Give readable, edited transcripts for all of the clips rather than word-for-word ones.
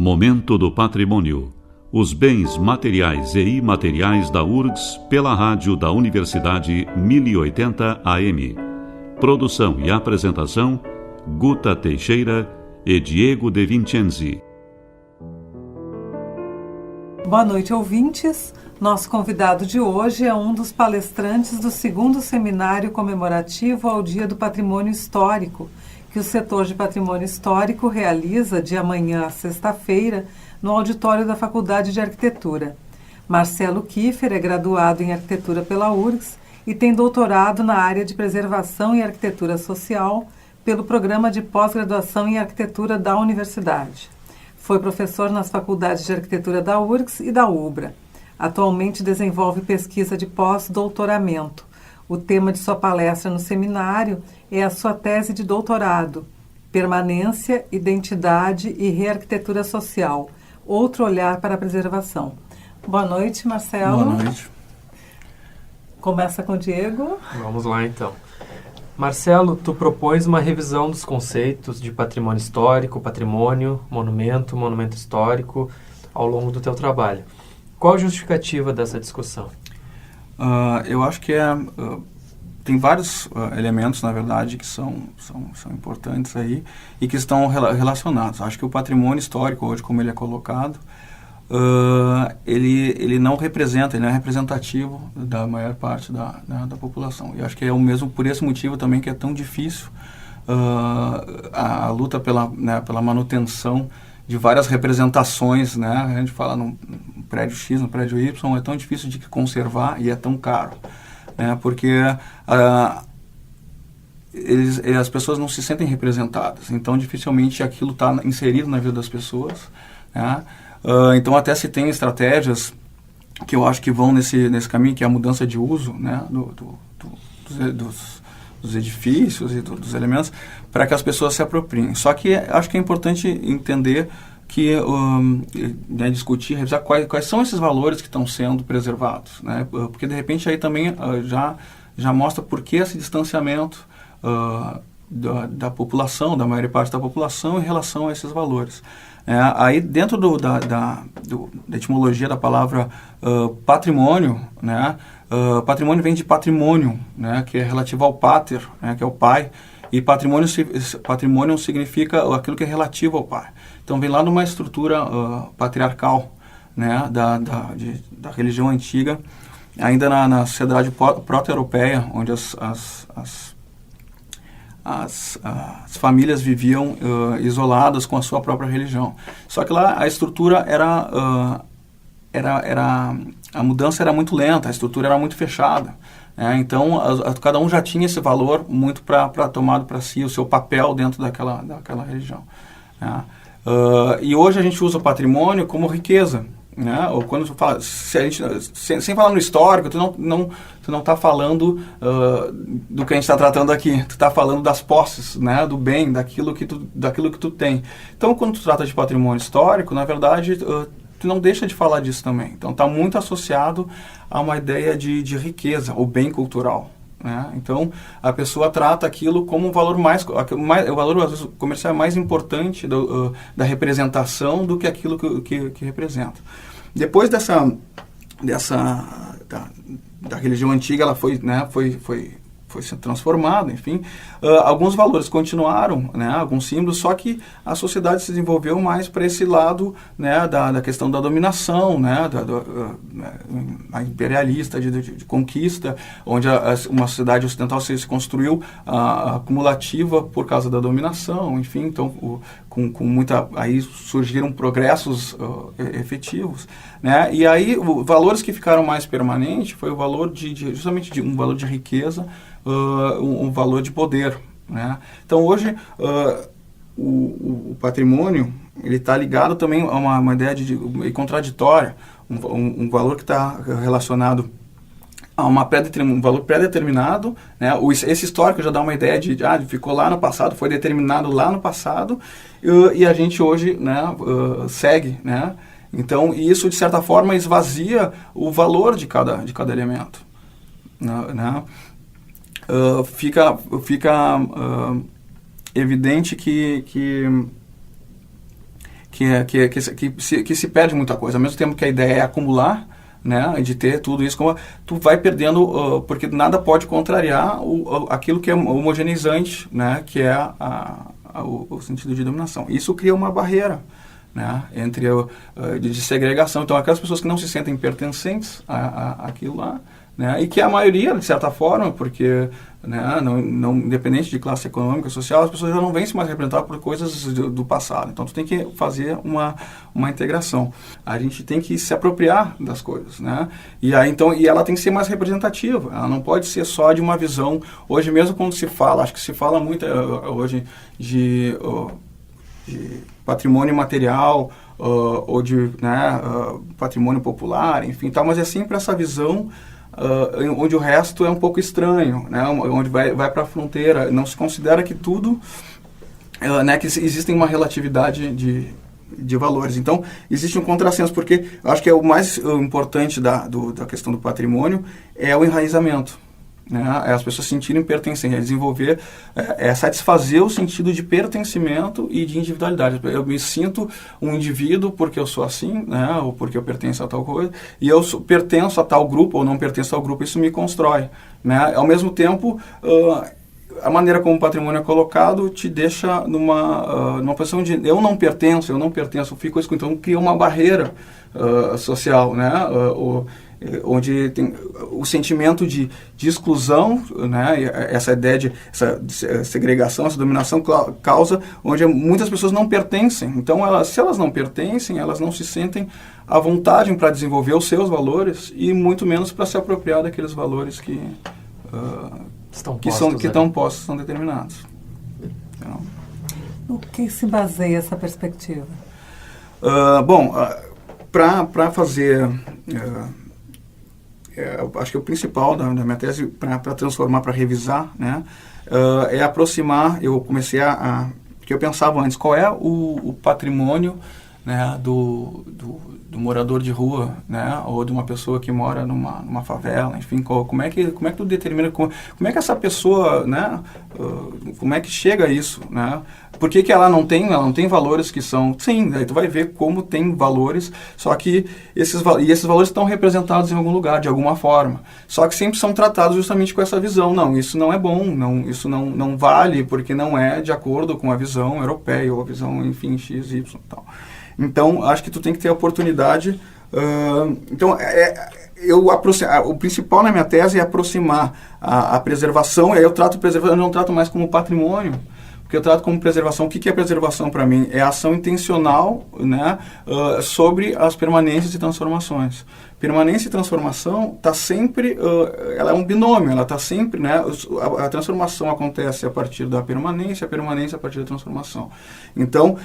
Momento do Patrimônio. Os bens materiais e imateriais da URGS pela rádio da Universidade 1080 AM. Produção e apresentação, Guta Teixeira e Diego De Vincenzi. Boa noite, ouvintes. Nosso convidado de hoje é um dos palestrantes do 2º Seminário Comemorativo ao Dia do Patrimônio Histórico, que o setor de Patrimônio Histórico realiza de amanhã a sexta-feira no auditório da Faculdade de Arquitetura. Marcelo Kiefer é graduado em Arquitetura pela URGS e tem doutorado na área de Preservação e Arquitetura Social pelo Programa de Pós-Graduação em Arquitetura da Universidade. Foi professor nas faculdades de Arquitetura da URGS e da UBRA. Atualmente desenvolve pesquisa de pós-doutoramento. O tema de sua palestra no seminário é a sua tese de doutorado, Permanência, Identidade e Rearquitetura Social, outro olhar para a preservação. Boa noite, Marcelo. Boa noite. Começa com o Diego. Vamos lá, então. Marcelo, tu propões uma revisão dos conceitos de patrimônio histórico, patrimônio, monumento, monumento histórico, ao longo do teu trabalho. Qual a justificativa dessa discussão? Eu acho que tem vários elementos, na verdade, que são importantes aí e que estão relacionados. Acho que o patrimônio histórico, hoje, como ele é colocado, ele não representa, ele não é representativo da maior parte da população. E acho que é o mesmo por esse motivo também que é tão difícil a luta pela manutenção de várias representações, né? A gente fala num prédio X, no prédio Y, é tão difícil de conservar e é tão caro, né? Porque as pessoas não se sentem representadas, então dificilmente aquilo está inserido na vida das pessoas, né? Então até se tem estratégias que eu acho que vão nesse caminho, que é a mudança de uso, né? dos edifícios e dos elementos, para que as pessoas se apropriem. Só que acho que é importante entender que, discutir, revisar quais são esses valores que estão sendo preservados, né? Porque de repente aí também já mostra por que esse distanciamento da população, da maior parte da população em relação a esses valores. Aí dentro da etimologia da palavra patrimônio, né? Patrimônio vem de patrimônio, né? Que é relativo ao pater, né? Que é o pai, e patrimônio significa aquilo que é relativo ao pai. Então vem lá numa estrutura patriarcal, né? Da religião antiga, ainda na sociedade proto-europeia, onde as famílias viviam isoladas com a sua própria religião. Só que lá a estrutura a mudança era muito lenta, a estrutura era muito fechada, né? Então cada um já tinha esse valor muito tomado para si, o seu papel dentro daquela religião, né? E hoje a gente usa o patrimônio como riqueza, né? Ou quando tu fala, sem falar no histórico, tu não está falando do que a gente está tratando aqui, tu está falando das posses, né? Do bem, daquilo que tu tem. Então quando tu trata de patrimônio histórico, na verdade tu não deixa de falar disso também. Então está muito associado a uma ideia de riqueza, o bem cultural, né? Então a pessoa trata aquilo como um valor o valor às vezes, comercial é mais importante da representação do que aquilo que representa. Depois da religião antiga, ela foi sendo transformada, enfim, alguns valores continuaram, né, alguns símbolos, só que a sociedade se desenvolveu mais para esse lado, né, da questão da dominação, né, a imperialista, de conquista, onde uma sociedade ocidental se construiu acumulativa por causa da dominação, enfim, então com muita, aí surgiram progressos efetivos, né, e aí valores que ficaram mais permanentes foi o valor justamente de um valor de riqueza, um valor de poder, né? Então hoje o patrimônio ele está ligado também a uma ideia contraditória, um valor que está relacionado a um valor pré-determinado, né? Esse histórico já dá uma ideia de ficou lá no passado, foi determinado lá no passado, e a gente hoje, né, segue, né? Então isso de certa forma esvazia o valor de cada elemento, né? Fica evidente que que se perde muita coisa. Ao mesmo tempo que a ideia é acumular, né, de ter tudo isso, tu vai perdendo, porque nada pode contrariar aquilo que é homogeneizante, né, que é o sentido de dominação. Isso cria uma barreira, né, entre de segregação. Então, aquelas pessoas que não se sentem pertencentes àquilo lá, né, e que a maioria, de certa forma, porque, né, não independente de classe econômica, social, as pessoas já não vêm se mais representar por coisas do passado. Então, tu tem que fazer uma integração. A gente tem que se apropriar das coisas, né? E aí, então, ela tem que ser mais representativa. Ela não pode ser só de uma visão. Hoje mesmo, quando se fala, acho que se fala muito hoje de patrimônio material, ou de, né, patrimônio popular, enfim, tal, mas é sempre essa visão onde o resto é um pouco estranho, né, onde vai para a fronteira, não se considera que tudo, né, que existem uma relatividade de valores. Então, existe um contrassenso, porque eu acho que o mais importante da questão do patrimônio é o enraizamento, né, é as pessoas sentirem pertencência, desenvolver, satisfazer o sentido de pertencimento e de individualidade. Eu me sinto um indivíduo porque eu sou assim, né, ou porque eu pertenço a tal coisa, e eu pertenço a tal grupo ou não pertenço ao grupo, isso me constrói, né. Ao mesmo tempo, a maneira como o patrimônio é colocado te deixa numa posição de eu não pertenço, fico excluído. Então, cria uma barreira social, né, onde tem o sentimento de exclusão, né, essa ideia de essa segregação, essa dominação causa onde muitas pessoas não pertencem. Então, se elas não pertencem, elas não se sentem à vontade para desenvolver os seus valores e muito menos para se apropriar daqueles valores que estão postos, são determinados. Então, no que se baseia essa perspectiva? Bom, para fazer... acho que o principal da minha tese, para transformar, para revisar, né, é aproximar. Eu comecei porque eu pensava antes, qual é o patrimônio, né, do morador de rua, né, ou de uma pessoa que mora numa favela, enfim, como é que tu determina, como é que essa pessoa, né, como é que chega a isso, né? Por que ela não tem valores que são... Sim, aí tu vai ver como tem valores, só que esses valores estão representados em algum lugar, de alguma forma. Só que sempre são tratados justamente com essa visão. Não, isso não é bom, isso não vale, porque não é de acordo com a visão europeia, ou a visão, enfim, X, Y e tal. Então, acho que tu tem que ter a oportunidade... o principal na minha tese é aproximar a preservação, e aí eu não trato mais como patrimônio, porque eu trato como preservação. O que é preservação para mim? É a ação intencional, né, sobre as permanências e transformações. Permanência e transformação está sempre, ela é um binômio, ela está sempre, né, a transformação acontece a partir da permanência, a permanência a partir da transformação. Então,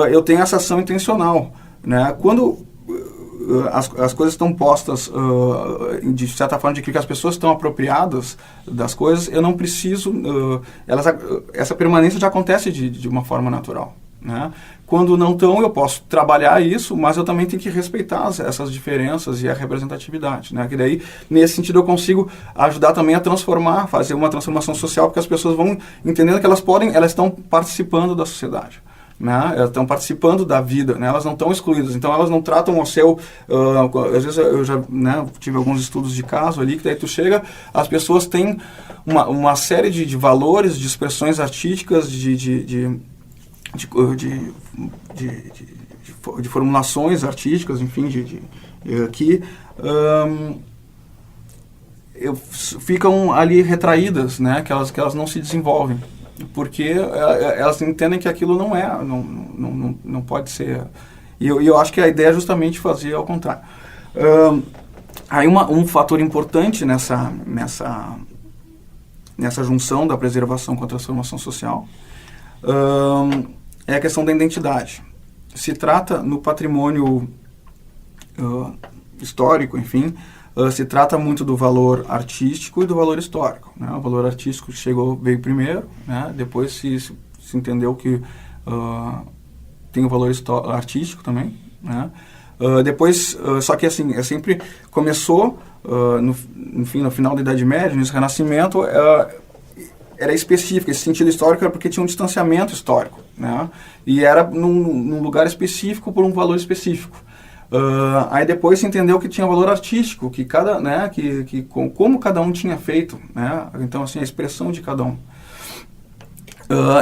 eu tenho essa ação intencional, né, quando as coisas estão postas de certa forma, de que as pessoas estão apropriadas das coisas, eu não preciso, essa permanência já acontece de uma forma natural, né? Quando não estão, eu posso trabalhar isso, mas eu também tenho que respeitar essas diferenças e a representatividade, né? Que daí, nesse sentido, eu consigo ajudar também a transformar, fazer uma transformação social, porque as pessoas vão entendendo que elas estão participando da sociedade, né? Elas estão participando da vida, né? Elas não estão excluídas, então elas não tratam o seu... às vezes eu já, né, tive alguns estudos de caso ali, que daí tu chega, as pessoas têm uma série de valores, de expressões artísticas, de formulações artísticas, enfim, que ficam ali retraídas, né? Que elas não se desenvolvem, porque elas entendem que aquilo não pode ser. E eu acho que a ideia é justamente fazer ao contrário. Aí um fator importante nessa junção da preservação com a transformação social é a questão da identidade. Se trata, no patrimônio histórico, enfim, se trata muito do valor artístico e do valor histórico, né? O valor artístico veio primeiro, né? Depois se entendeu que tem o valor artístico também, né? Depois, só que assim, sempre começou, no final da Idade Média, nesse Renascimento, era específico. Esse sentido histórico era porque tinha um distanciamento histórico, né? E era num lugar específico por um valor específico. Aí depois se entendeu que tinha valor artístico, que cada, né, como cada um tinha feito, né? Então assim, a expressão de cada um.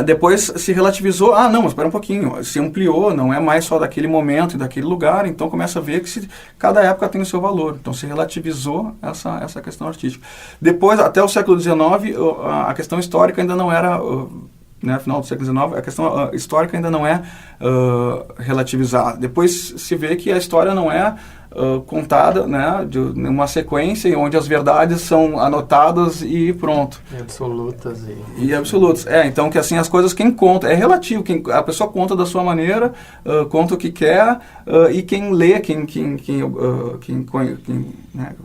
Depois se relativizou, não, mas espera um pouquinho, se ampliou, não é mais só daquele momento e daquele lugar, então começa a ver que cada época tem o seu valor, então se relativizou essa questão artística. Depois, até o século XIX, a questão histórica ainda não era, né, final do século XIX, a questão histórica ainda não é relativizada. Depois se vê que a história não é contada, né, de uma sequência onde as verdades são anotadas e pronto. E absolutas. E absolutas. Então que assim as coisas quem conta, é relativo, a pessoa conta da sua maneira, conta o que quer, e quem lê, quem né,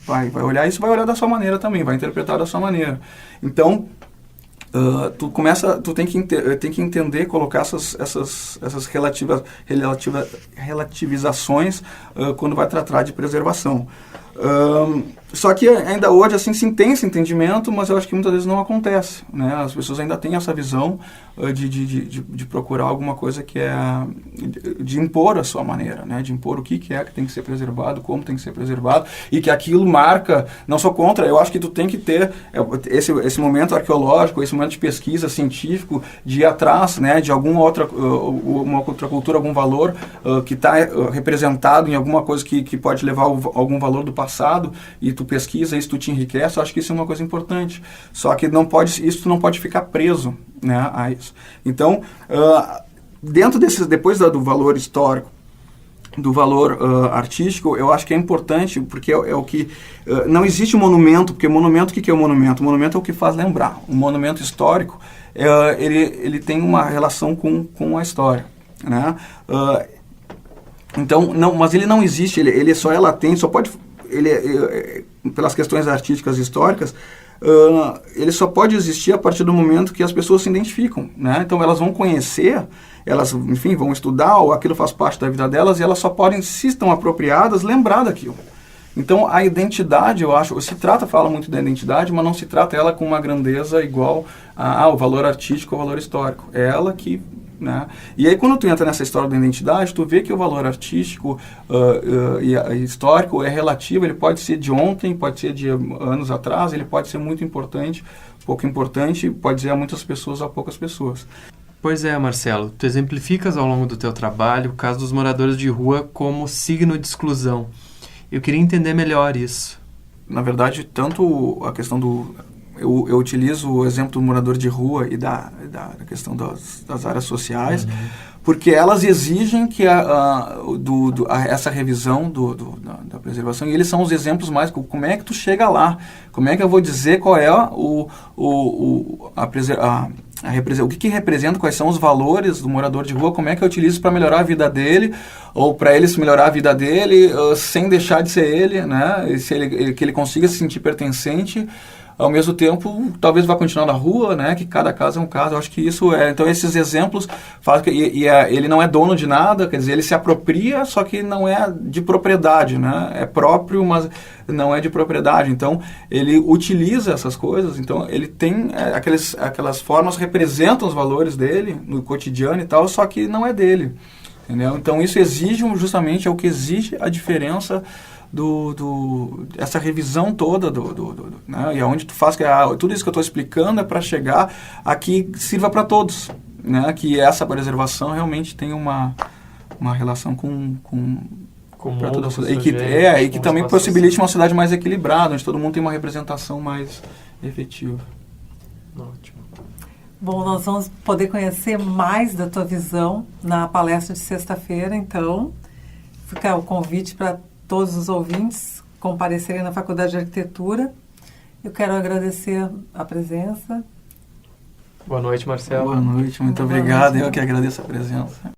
vai olhar isso, vai olhar da sua maneira também, vai interpretar da sua maneira. Então, tu tem que entender, colocar essas relativizações quando vai tratar de preservação. Só que ainda hoje assim se tem esse entendimento, mas eu acho que muitas vezes não acontece, né? As pessoas ainda têm essa visão de procurar alguma coisa que é de impor a sua maneira, né? De impor o que é que tem que ser preservado, como tem que ser preservado, e que aquilo marca, não sou contra, eu acho que tu tem que ter esse momento arqueológico, esse momento de pesquisa científico, de ir atrás, né, de uma outra cultura, algum valor que está representado em alguma coisa que pode levar algum valor do passado, e tu pesquisa isso, tu te enriquece. Eu acho que isso é uma coisa importante. Só que isso não pode ficar preso, né, a isso. Então, dentro depois do valor histórico, do valor artístico, eu acho que é importante, porque é o que... não existe monumento, porque monumento, o que é o monumento? O monumento é o que faz lembrar. Um monumento histórico, ele tem uma relação com a história, né? Então, mas ele não existe, ele só é latente, só pode... pelas questões artísticas e históricas, ele só pode existir a partir do momento que as pessoas se identificam, né? Então elas vão conhecer, elas, enfim, vão estudar, ou aquilo faz parte da vida delas, e elas só podem, se estão apropriadas, lembrar daquilo. Então a identidade, eu acho, fala muito da identidade, mas não se trata ela com uma grandeza igual ao valor artístico ou valor histórico. É ela que... né? E aí quando tu entra nessa história da identidade, tu vê que o valor artístico e histórico é relativo, ele pode ser de ontem, pode ser de anos atrás, ele pode ser muito importante, pouco importante, pode ser a muitas pessoas, a poucas pessoas. Pois é, Marcelo, tu exemplificas ao longo do teu trabalho o caso dos moradores de rua como signo de exclusão. Eu queria entender melhor isso. Na verdade, tanto a questão do... Eu utilizo o exemplo do morador de rua e da questão das áreas sociais, porque elas exigem que essa revisão da preservação, e eles são os exemplos mais... Como é que tu chega lá? Como é que eu vou dizer qual é o que representa, quais são os valores do morador de rua, como é que eu utilizo para melhorar a vida dele, ou para ele melhorar a vida dele, sem deixar de ser ele, né? Que ele consiga se sentir pertencente, ao mesmo tempo, talvez vá continuar na rua, né? Que cada caso é um caso. Eu acho que isso é... Então, esses exemplos fazem que... ele não é dono de nada, quer dizer, ele se apropria, só que não é de propriedade, né? É próprio, mas não é de propriedade. Então, ele utiliza essas coisas. Então, ele tem... aquelas formas representam os valores dele no cotidiano e tal, só que não é dele. Entendeu? Então, isso exige justamente... É o que exige a diferença... essa revisão toda né? E aonde tu faz que tudo isso que eu estou explicando é para chegar a que sirva para todos, né? Que essa preservação realmente tem uma relação com para toda a sociedade, e que também possibilite uma cidade mais equilibrada, onde todo mundo tem uma representação mais efetiva. Ótimo. Bom, nós vamos poder conhecer mais da tua visão na palestra de sexta-feira, então fica o convite para todos os ouvintes comparecerem na Faculdade de Arquitetura. Eu quero agradecer a presença. Boa noite, Marcelo. Boa noite, muito obrigado. Eu que agradeço a presença.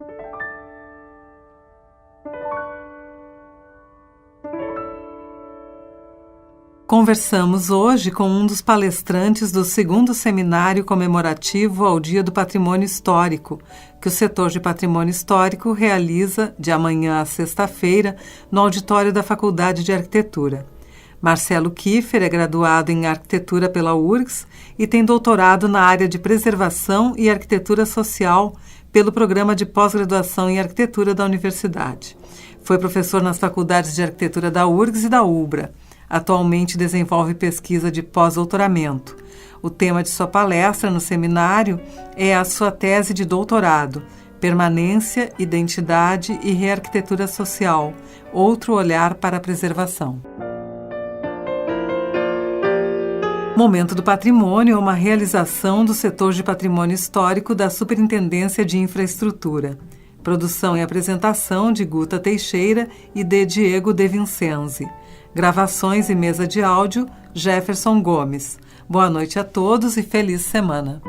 Conversamos hoje com um dos palestrantes do 2º Seminário Comemorativo ao Dia do Patrimônio Histórico, que o setor de Patrimônio Histórico realiza de amanhã a sexta-feira no auditório da Faculdade de Arquitetura. Marcelo Kiefer é graduado em Arquitetura pela URGS e tem doutorado na área de Preservação e Arquitetura Social pelo Programa de Pós-Graduação em Arquitetura da Universidade. Foi professor nas faculdades de Arquitetura da URGS e da UBRA. Atualmente desenvolve pesquisa de pós-doutoramento. O tema de sua palestra no seminário é a sua tese de doutorado, Permanência, Identidade e Rearquitetura Social, outro olhar para a preservação. Momento do Patrimônio é uma realização do setor de patrimônio histórico da Superintendência de Infraestrutura. Produção e apresentação de Guta Teixeira e de Diego De Vincenzi. Gravações e mesa de áudio, Jefferson Gomes. Boa noite a todos e feliz semana.